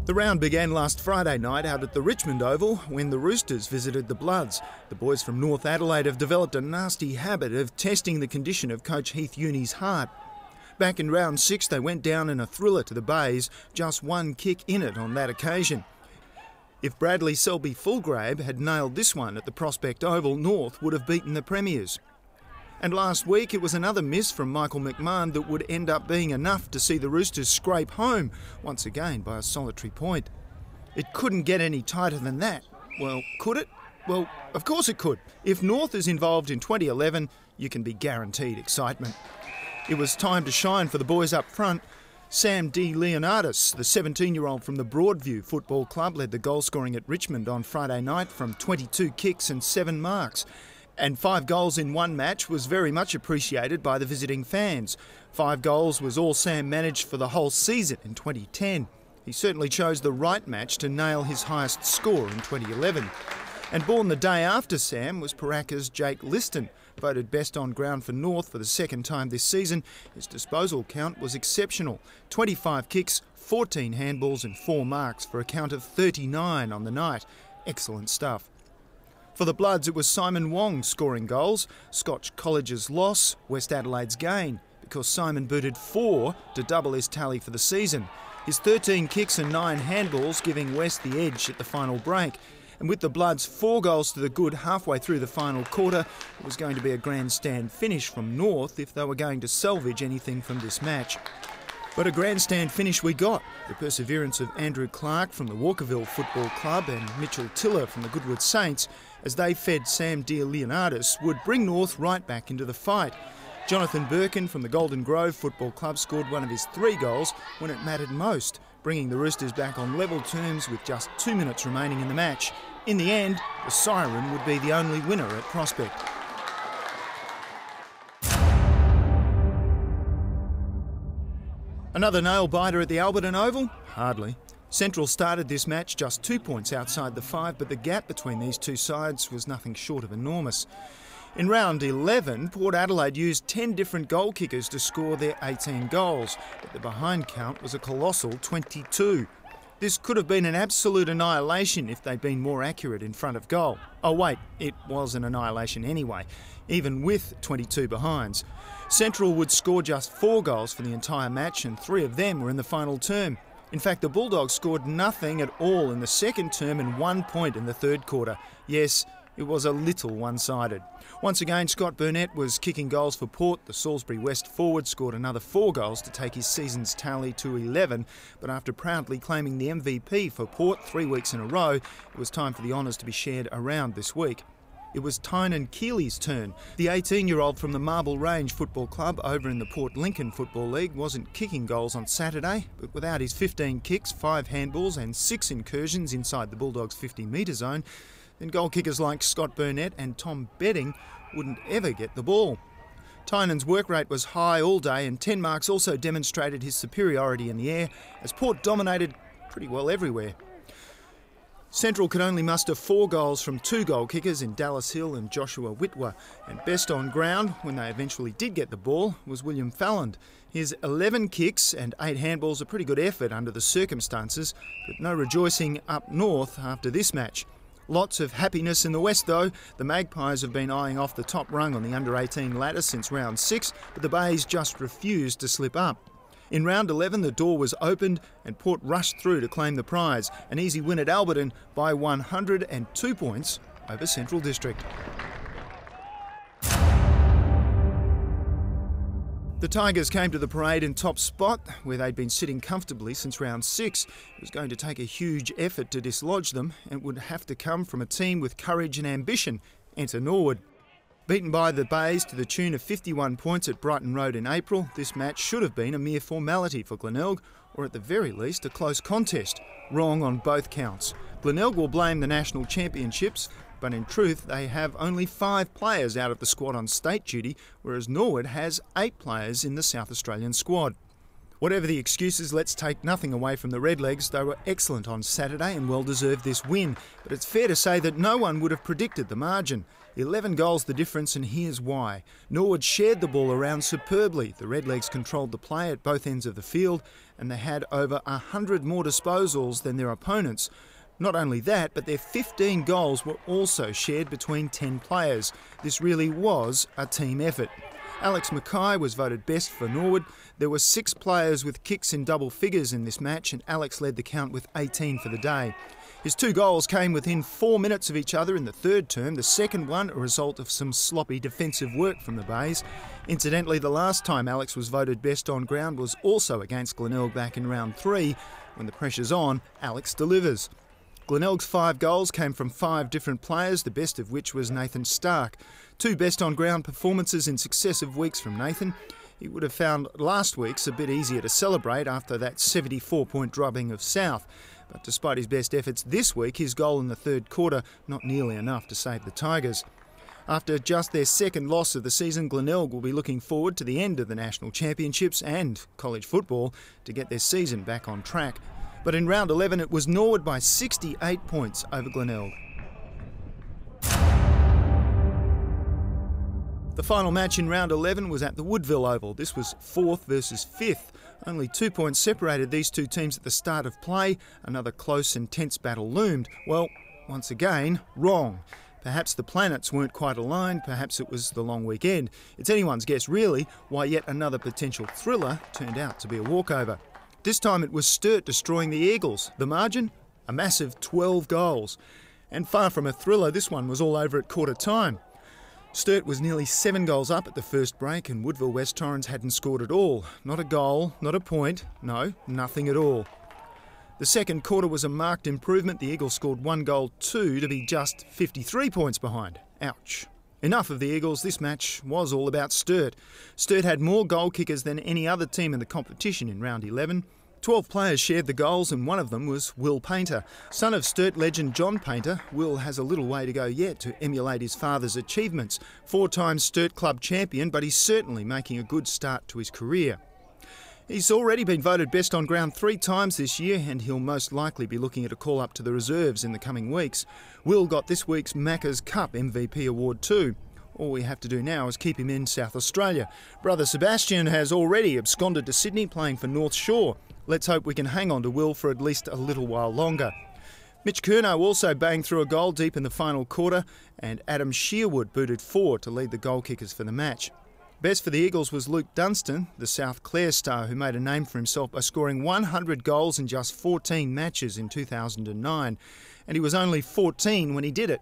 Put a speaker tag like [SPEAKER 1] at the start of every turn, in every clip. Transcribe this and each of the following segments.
[SPEAKER 1] The round began last Friday night out at the Richmond Oval when the Roosters visited the Bloods. The boys from North Adelaide have developed a nasty habit of testing the condition of coach Heath Uni's heart. Back in round 6 they went down in a thriller to the Bays, just one kick in it on that occasion. If Bradley Selby-Fulgrave had nailed this one at the Prospect Oval, North would have beaten the Premiers. And last week it was another miss from Michael McMahon that would end up being enough to see the Roosters scrape home, once again by a solitary point. It couldn't get any tighter than that. Well, could it? Well, of course it could. If North is involved in 2011, you can be guaranteed excitement. It was time to shine for the boys up front. Sam De Leonardis, the 17-year-old from the Broadview Football Club, led the goal scoring at Richmond on Friday night from 22 kicks and 7 marks. And 5 goals in one match was very much appreciated by the visiting fans. 5 goals was all Sam managed for the whole season in 2010. He certainly chose the right match to nail his highest score in 2011. And born the day after Sam was Paraka's Jake Liston, voted best on ground for North for the second time this season. His disposal count was exceptional. 25 kicks, 14 handballs and 4 marks for a count of 39 on the night. Excellent stuff. For the Bloods, it was Simon Wong scoring goals, Scotch College's loss, West Adelaide's gain, because Simon booted 4 to double his tally for the season. His 13 kicks and 9 handballs giving West the edge at the final break. And with the Bloods 4 goals to the good halfway through the final quarter, it was going to be a grandstand finish from North if they were going to salvage anything from this match. But a grandstand finish we got. The perseverance of Andrew Clark from the Walkerville Football Club and Mitchell Tiller from the Goodwood Saints, as they fed Sam De Leonardis, would bring North right back into the fight. Jonathan Birkin from the Golden Grove Football Club scored one of his 3 goals when it mattered most, bringing the Roosters back on level terms with just 2 minutes remaining in the match. In the end, the Siren would be the only winner at Prospect. Another nail-biter at the Alberton Oval? Hardly. Central started this match just 2 points outside the 5, but the gap between these two sides was nothing short of enormous. In round 11, Port Adelaide used 10 different goal kickers to score their 18 goals, but the behind count was a colossal 22. This could have been an absolute annihilation if they'd been more accurate in front of goal. Oh wait, it was an annihilation anyway, even with 22 behinds. Central would score just 4 goals for the entire match, and 3 of them were in the final term. In fact, the Bulldogs scored nothing at all in the second term and 1 point in the third quarter. Yes, it was a little one-sided. Once again, Scott Burnett was kicking goals for Port. The Salisbury West forward scored another 4 goals to take his season's tally to 11. But after proudly claiming the MVP for Port 3 weeks in a row, it was time for the honours to be shared around this week. It was Tynan Keeley's turn. The 18-year-old from the Marble Range Football Club over in the Port Lincoln Football League wasn't kicking goals on Saturday, but without his 15 kicks, 5 handballs and 6 incursions inside the Bulldogs' 50-metre zone, then goal kickers like Scott Burnett and Tom Bedding wouldn't ever get the ball. Tynan's work rate was high all day, and 10 marks also demonstrated his superiority in the air, as Port dominated pretty well everywhere. Central could only muster 4 goals from 2 goal kickers in Dallas Hill and Joshua Whitwer, and best on ground, when they eventually did get the ball, was William Falland. His 11 kicks and 8 handballs a pretty good effort under the circumstances, but no rejoicing up north after this match. Lots of happiness in the West though. The Magpies have been eyeing off the top rung on the under-18 ladder since round 6, but the Bays just refused to slip up. In round 11, the door was opened and Port rushed through to claim the prize. An easy win at Alberton by 102 points over Central District. The Tigers came to the parade in top spot, where they'd been sitting comfortably since round 6. It was going to take a huge effort to dislodge them, and would have to come from a team with courage and ambition. Enter Norwood. Beaten by the Bays to the tune of 51 points at Brighton Road in April, this match should have been a mere formality for Glenelg, or at the very least a close contest. Wrong on both counts. Glenelg will blame the national championships, but in truth they have only 5 players out of the squad on state duty, whereas Norwood has 8 players in the South Australian squad. Whatever the excuses, let's take nothing away from the Redlegs. They were excellent on Saturday and well deserved this win, but it's fair to say that no one would have predicted the margin. 11 goals the difference, and here's why. Norwood shared the ball around superbly. The Redlegs controlled the play at both ends of the field, and they had over 100 more disposals than their opponents. Not only that, but their 15 goals were also shared between 10 players. This really was a team effort. Alex Mackay was voted best for Norwood. There were 6 players with kicks in double figures in this match, and Alex led the count with 18 for the day. His 2 goals came within 4 minutes of each other in the third term, the second one a result of some sloppy defensive work from the Bays. Incidentally, the last time Alex was voted best on ground was also against Glenelg back in round 3. When the pressure's on, Alex delivers. Glenelg's 5 goals came from 5 different players, the best of which was Nathan Stark. 2 best-on-ground performances in successive weeks from Nathan. He would have found last week's a bit easier to celebrate after that 74-point drubbing of South. But despite his best efforts this week, his goal in the third quarter not nearly enough to save the Tigers. After just their second loss of the season, Glenelg will be looking forward to the end of the National Championships and college football to get their season back on track. But in round 11 it was Norwood by 68 points over Glenelg. The final match in round 11 was at the Woodville Oval. This was 4th versus 5th. Only 2 points separated these two teams at the start of play. Another close and tense battle loomed. Well, once again, wrong. Perhaps the planets weren't quite aligned, perhaps it was the long weekend. It's anyone's guess really why yet another potential thriller turned out to be a walkover. This time it was Sturt destroying the Eagles. The margin? A massive 12 goals. And far from a thriller, this one was all over at quarter time. Sturt was nearly 7 goals up at the first break, and Woodville West Torrens hadn't scored at all. Not a goal, not a point, no, nothing at all. The second quarter was a marked improvement. The Eagles scored 1 goal, 2 to be just 53 points behind. Ouch. Enough of the Eagles, this match was all about Sturt. Sturt had more goal kickers than any other team in the competition in round 11. 12 players shared the goals, and one of them was Will Painter. Son of Sturt legend John Painter, Will has a little way to go yet to emulate his father's achievements. 4-time Sturt club champion, but he's certainly making a good start to his career. He's already been voted best on ground 3 times this year, and he'll most likely be looking at a call up to the reserves in the coming weeks. Will got this week's Macca's Cup MVP award too. All we have to do now is keep him in South Australia. Brother Sebastian has already absconded to Sydney playing for North Shore. Let's hope we can hang on to Will for at least a little while longer. Mitch Curnow also banged through a goal deep in the final quarter, and Adam Shearwood booted 4 to lead the goal kickers for the match. Best for the Eagles was Luke Dunstan, the South Clare star who made a name for himself by scoring 100 goals in just 14 matches in 2009. And he was only 14 when he did it.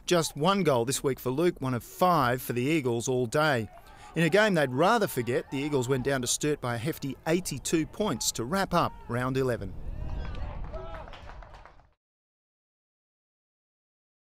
[SPEAKER 1] Just 1 goal this week for Luke, 1 of 5 for the Eagles all day. In a game they'd rather forget, the Eagles went down to Sturt by a hefty 82 points to wrap up round 11.